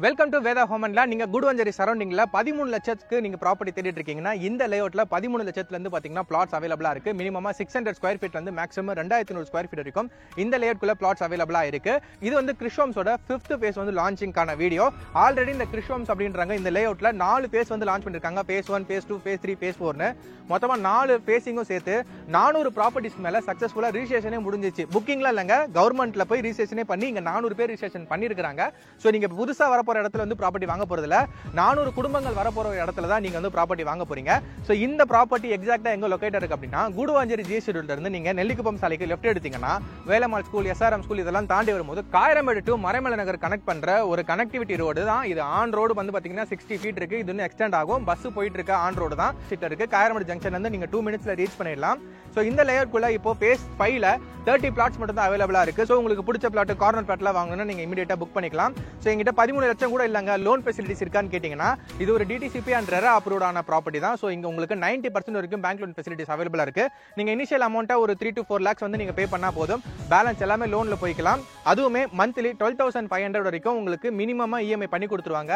Welcome to Veda ஹோமன்ல. நீங்க குடுவஞ்சேரி சரௌண்டிங்ல 13 லட்சத்துக்கு நீங்க ப்ராப்பர்ட்டி தேடிட்டு இருக்கீங்கன்னா இந்த லேஅவுட்ல 13 லட்சத்துல இருந்து பாத்தீங்கன்னா பிளாட்ஸ் அவைலபிளா இருக்கு. மினிமமா 600 ஸ்கொயர் ஃபீட்ல இருந்து மேக்ஸிமம் 2500 ஸ்கொயர் ஃபீட் வரைக்கும் இந்த லேஅவுட்குள்ள பிளாட்ஸ் அவைலபிளா இருக்கு. இது வந்து கிறிஸ்ஹோம்ஸோட 5th ஃபேஸ் வந்து லான்ச்சிங்கான வீடியோ. ஆல்ரெடி இந்த கிறிஸ்ஹோம்ஸ் அப்படின்றாங்க இந்த லேஅவுட்ல 4 ஃபேஸ் வந்து லான்ச் பண்ணிருக்காங்க. ஃபேஸ் 1, ஃபேஸ் 2, ஃபேஸ் 3, ஃபேஸ் 4னு மொத்தமா 4 ஃபேஸிங்கும் சேர்த்து 400 ப்ராப்பர்ட்டிஸ் மேல சக்சஸ்ஃபுல்லா ரிஜிஸ்ட்ரேஷனே முடிஞ்சிச்சு. புக்கிங்ல இல்லங்க, கவர்மெண்ட்ல போய் ரிஜிஸ்ட்ரேஷனே பண்ணி இங்க 400 பேர் ரிஜிஸ்ட்ரேஷன் பண்ணிருக்காங்க. சோ நீங்க புதுசா வரப்போற இடத்துல வந்து ப்ராப்பர்ட்டி வாங்க போறதுல 400 குடும்பங்கள் வரப்போற இடத்துல தான் நீங்க வந்து ப்ராப்பர்ட்டி வாங்க போறீங்க. சோ இந்த ப்ராப்பர்ட்டி எக்ஸாக்ட்டா எங்க லொகேட் இருக்கு அப்படின்னா குடுவாஞ்சேரி ஜிஎஸ்டி ரோட்ல இருந்து நீங்க நெல்லிக்குப்பம் சாலைக்கு லெஃப்ட் எடுத்தீங்கன்னா வேலம்மாள் ஸ்கூல், எஸ்ஆர்எம் ஸ்கூல் இதெல்லாம் தாண்டி வரும்போது காயரமேடு டு மறைமலை நகர் கனெக்ட் பண்ற ஒரு கனெக்டிவிட்டி ரோடு தான் இது. ஆன் ரோடு வந்து பாத்தீங்கன்னா 60 ஃபீட் இருக்கு. இது இன்னும் எக்ஸ்டெண்ட் ஆகும். பஸ் போயிட்டு இருக்க ஆன் ரோடு தான் சிட்ட இருக்கு. காயரமேடு ஜங்ஷன்ல இருந்து நீங்க 2 மினிட்ஸ்ல ரீச் பண்ணிடலாம். சோ இந்த லேஅவுட் குள்ள இப்போ ஃபேஸ் 5ல 30 பிளாட்ஸ் மட்டும் தான் அவைலபிளா இருக்கு. சோ உங்களுக்கு பிடிச்ச பிளாட், கார்னர் பிளாட்ல வாங்கணும்னா நீங்க இமிடியேட்டா புக் பண்ணிக்கலாம். சோ எங்கிட்ட 13 லட்சம் கூட இல்லங்க, லோன் ஃபெசிலிட்டிஸ் இருக்கான்னு கேட்டீங்கன்னா இது ஒரு டிடிசிபி அண்ட் ரெரா அப்ரூவ்ட் ஆன ப்ராப்பர்ட்டி தான். சோ இங்க உங்களுக்கு 90% வரைக்கும் பேங்க் லோன் ஃபெசிலிட்டிஸ் அவைலபிளா இருக்கு. நீங்க இனிஷியல் அமௌண்ட்டா ஒரு 3 to 4 lakhs வந்து நீங்க பே பண்ணா போதும். பேலன்ஸ் எல்லாமே லோன்ல போய்க்கலாம். அதுவுமே மந்த்லி 12,500 வரைக்கும் உங்களுக்கு மினிமமா இஎம்ஐ பண்ணி கொடுத்துருவாங்க.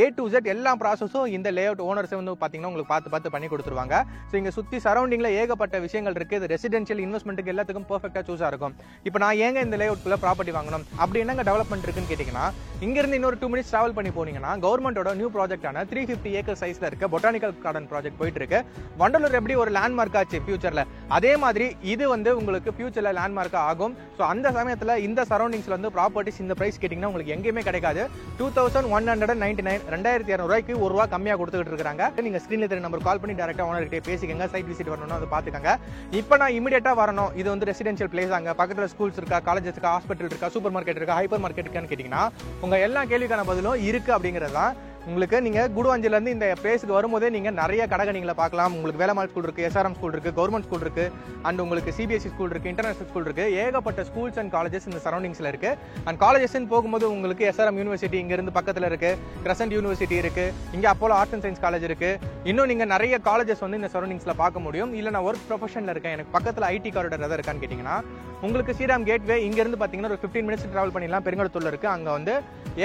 A to Z எல்லா ப்ராசஸும் இந்த லேஅவுட் ஓனர்ஸ் வந்து பாத்தீங்கன்னா உங்களுக்கு பார்த்து பண்ணி கொடுத்துருவாங்க. சோ இங்க சுத்தி சரௌண்டிங்ல ஏகப்பட்ட விஷயங்கள் இருக்கு. இது ரெசிடென்ஷியல் இன்வெஸ்ட்மெண்ட்டுக்கு எல்லாத்துக்கும் பெர்ஃபெக்ட்டா சூஸா இருக்கும். இப்போ நான் ஏங்க இந்த லேஅவுட் குள்ள ப்ராப்பர்ட்டி வாங்கணும் அப்படி என்னங்க டெவலப்மெண்ட் இருக்குன்னு கேட்டீங்கன்னா இங்க இருந்து இன்னொரு 2 மினிட்ஸ் டிராவல் பண்ணி போனீங்கன்னா கவர்மெண்டோட நியூ ப்ராஜெக்டான 350 ஏக்கர் சைஸ்ல இருக்க பொட்டானிக்கல் கார்டன் ப்ராஜெக்ட் போயிட்டு இருக்கு. வண்டலூர் எப்படி ஒரு லேண்ட்மார்க் ஆச்சு ஃபியூச்சர்ல, அதே மாதிரி இது வந்து உங்களுக்கு ஃபியூச்சர்ல லேண்ட்மார்க் ஆகும். சோ அந்த சமயத்துல இந்த சரௌண்டிங்ஸ்ல வந்து ப்ராப்பர்ட்டிஸ் இந்த பிரைஸ் கேட்டீங்கன்னா உங்களுக்கு எங்கேயுமே கிடைக்காது. 2199 2200 ரூபாய்க்கு ₹1 கம்மியா கொடுத்துட்டு இருக்காங்க. நீங்க ஸ்கிரீன்ல தெரிய நம்பர் கால் பண்ணி டைரக்டா ஓனர் கிட்ட பேசிக்கங்க. சைட் விசிட் வரணும்னா அதை பாத்துக்கங்க. இப்போ நான் இமிடியேட்டா வரணும், இது வந்து ரெசிடென்ஷியல் பிளேஸ், அங்க பக்கத்துல ஸ்கூல்ஸ் இருக்கா, காலேஜஸ் இருக்கா, ஹாஸ்பிட்டல் இருக்கா, சூப்பர் மார்க்கெட் இருக்கா, ஹைப்பர் மார்க்கெட் இருக்கான்னு கேட்டீங்கன்னா உங்க எல்லா கேள்விக்கான பதிலும் இருக்கு அப்படிங்கிறது தான். உங்களுக்கு நீங்க குடுவாஞ்சேரில இருந்து இந்த பிளேஸ்க்கு வரும்போதே நீங்க நிறைய கடைகளை பார்க்கலாம். உங்களுக்கு வேலம்மாள் ஸ்கூல் இருக்கு, எஸ்ஆர்எம் ஸ்கூல் இருக்கு, கவர்மெண்ட் ஸ்கூல் இருக்கு, அண்ட் உங்களுக்கு சிபிஎஸ்சி ஸ்கூல் இருக்கு, இன்டர்நேஷனல் ஸ்கூல் இருக்கு. ஏகப்பட்ட ஸ்கூல்ஸ் அண்ட் காலேஜஸ் இந்த சரௌண்டிங்ஸ்ல இருக்கு. அண்ட் காலேஜஸ் போகும்போது உங்களுக்கு எஸ்ஆர்எம் யூனிவர்சிட்டி இங்க இருந்து பக்கத்துல இருக்கு, கிரசன்ட் யூனிவர்சிட்டி இருக்கு, இங்க Apollo arts and science college இருக்கு. இன்னும் நீங்க நிறைய காலேஜஸ் வந்து இந்த சரௌண்டிங்ஸ்ல பார்க்க முடியும். இல்ல நான் ஒர்க் ப்ரொஃபஷன்ல இருக்கேன், எனக்கு பக்கத்துல ஐடி காரிடார் ஏதாவது இருக்கான்னு கேட்டீங்கன்னா உங்களுக்கு ஸ்ரீராம் கேட்வே இங்க இருந்து பாத்தீங்கன்னா ஒரு 15 மினிட்ஸ் டிராவல் பண்ணிடலாம். பெருங்கடத்தூர்ல இருக்கு. அங்க வந்து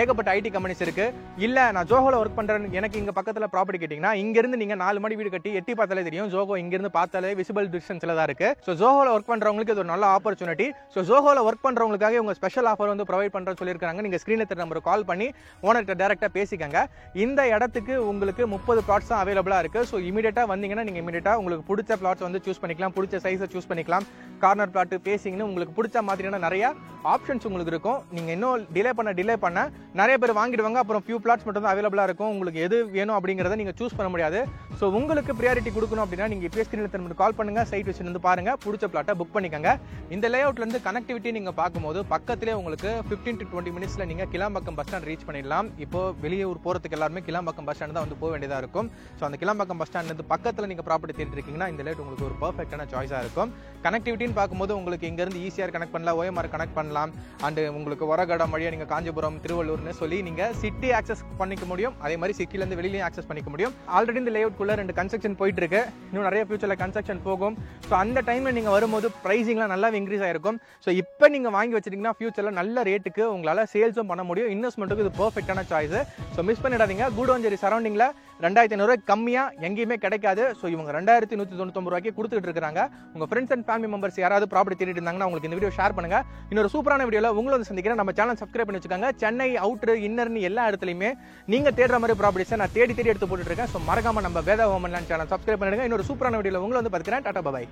ஏகப்பட்ட ஐடி கம்பெனிஸ் இருக்கு. இல்ல நான் ஜோஹோல ஒர்க் பண்றேன், எனக்கு இங்க பக்கத்துல ப்ராப்பர்ட்டி கேட்டீங்கன்னா இங்க இருந்து நீங்க 4 மாடி வீடு கட்டி எட்டி பார்த்தாலே தெரியும். ஜோஹோ இங்க இருந்து பார்த்தாலே விசிபிள் டிஸ்டன்ஸ்ல தான் இருக்கு. சோ ஜோஹோல ஒர்க் பண்றவங்களுக்கு இது ஒரு நல்ல ஆப்பர்ச்சுனிட்டி. சோ ஜோஹோல ஒர்க் பண்றவங்களுக்காக உங்க ஸ்பெஷல் ஆஃபர் வந்து ப்ரொவைட் பண்றேன்னு சொல்லியிருக்காங்க. நீங்க ஸ்கிரீன்ல தெரிய நம்பர் கால் பண்ணி ஓனர்கிட்ட டைரக்டா பேசிக்கங்க. இந்த இடத்துக்கு உங்களுக்கு 30 பிளாட்ஸ் தான் அவைலபிளா இருக்கு. சோ இமிடியேட்டா வந்தீங்கன்னா நீங்க இமிடியேட்டா உங்களுக்கு பிடிச்ச பிளாட்ஸ் வந்து சூஸ் பண்ணிக்கலாம். பிடிச்ச சைஸை சூஸ் பண்ணிக்கலாம். கார்னர் பிளாட், பேசிங்னு உங்களுக்கு பிடிச்ச மாதிரியான நிறைய ஆப்ஷன்ஸ் உங்களுக்கு இருக்கும். நீங்க இன்னும் டிலே பண்ண நிறைய பேர் வாங்கிடுவாங்க. அப்புறம் ஃபியூ பிளாட்ஸ் மட்டும் தான் அவைலபிளா இருக்கும். உங்களுக்கு எது வேணும் அப்படிங்கறத நீங்க சூஸ் பண்ண முடியாது. சோ உங்களுக்கு பிரியாரிட்டி கொடுக்கணும் அப்படின்னா நீங்க இப்பவே ஸ்கிரீன்ல தெரிய கால் பண்ணுங்க. சைட் விசிட் வந்து பாருங்க, பிடிச்ச பிளாட்டை புக் பண்ணிக்கங்க. இந்த லேஅவுட்ல இருந்து கனெக்டிவிட்டி நீங்க பார்க்கும்போது பக்கத்திலே உங்களுக்கு 15 to 20 மினிட்ஸ்ல நீங்க கிளாம்பாக்கம் பஸ் ஸ்டாண்ட் ரீச் பண்ணிடலாம். இப்போ வெளியூர் போறதுக்கு எல்லாருமே கிளாம்பாக்கம் பஸ் ஸ்டாண்ட் தான் வந்து போக வேண்டியதா இருக்கும். சோ அந்த கிளாம்பாக்கம் பஸ் ஸ்டாண்ட்ல இருந்து பக்கத்துல நீங்க ப்ராப்பர்ட்டி தேடிட்டு இருக்கீங்கன்னா இந்த லேஅவுட் உங்களுக்கு ஒரு பெர்ஃபெக்ட்டான சாய்ஸா இருக்கும். கனெக்டிவிட்டின்னு பார்க்கும்போது உங்களுக்கு இங்க இருந்து ஈஸியா கனெக்ட் பண்ணலாம், OMR கனெக்ட் பண்ணலாம். அண்ட் உங்களுக்கு வரகடம் வழியா நீங்க காஞ்சிபுரம், திருவள்ளூர்னு சொல்லி நீங்க சிட்டி ஆக்சஸ் பண்ணிக்க முடியும். அதே மாதிரி சிட்டில இருந்து வெளியிலயும் ஆக்சஸ் பண்ணிக்க முடியும். ஆல்ரெடி இந்த லேஅவுட் குள்ள 2 கன்ஸ்ட்ரக்ஷன் போயிட்டு இருக்கு. இன்னும் நிறைய ஃபியூச்சர்ல கன்ஸ்ட்ரக்ஷன் போகும். சோ அந்த டைம்ல நீங்க வரும்போது பிரைசிங்லாம் நல்லாவே இன்க்ரீஸ் ஆயிருக்கும். சோ இப்போ நீங்க வாங்கி வச்சிட்டீங்கன்னா ஃபியூச்சர்ல நல்ல ரேட்டுக்கு உங்களால சேல்ஸும் பண்ண முடியும். இன்வெஸ்ட்மெண்ட்டுக்கு இது பெர்ஃபெக்ட்டான சாய்ஸ். சோ மிஸ் பண்ணிடாதீங்க. குடுவாஞ்சேரி சரௌண்டிங்ல 2500 கம்மியா எங்கேயுமே கிடைக்காது. சோ இவங்க 2199 ரூபாய்க்கு கொடுத்துட்டு இருக்காங்க. உங்க ஃப்ரெண்ட்ஸ் அண்ட் ஃபேமிலி மெம்பர்ஸ் யாராவது ப்ராப்பர்ட்டி தேடிட்டு இருந்தாங்கன்னா உங்களுக்கு இந்த வீடியோ ஷேர் பண்ணுங்க. இன்னொரு சூப்பரான வீடியோல உங்களை வந்து சந்திக்கிறேன். நம்ம சேனல் சப்ஸ்கிரைப் பண்ணி வச்சுக்கோங்க. சென்னை அவுட்டர் இன்னர்னு எல்லா இடத்துலயுமே நீங்க தேடுற மாதிரி ப்ராப்பர்ட்டிஸை நான் தேடி எடுத்து போட்டுட்டு இருக்கேன். சோ மறக்காம நம்ம வேதா ஹோமன் சேனல் சப்ஸ்கிரைப் பண்ணிடுங்க. இன்னொரு சூப்பரான வீடியோல உங்களை வந்து பார்க்கிறேன். Tata bye.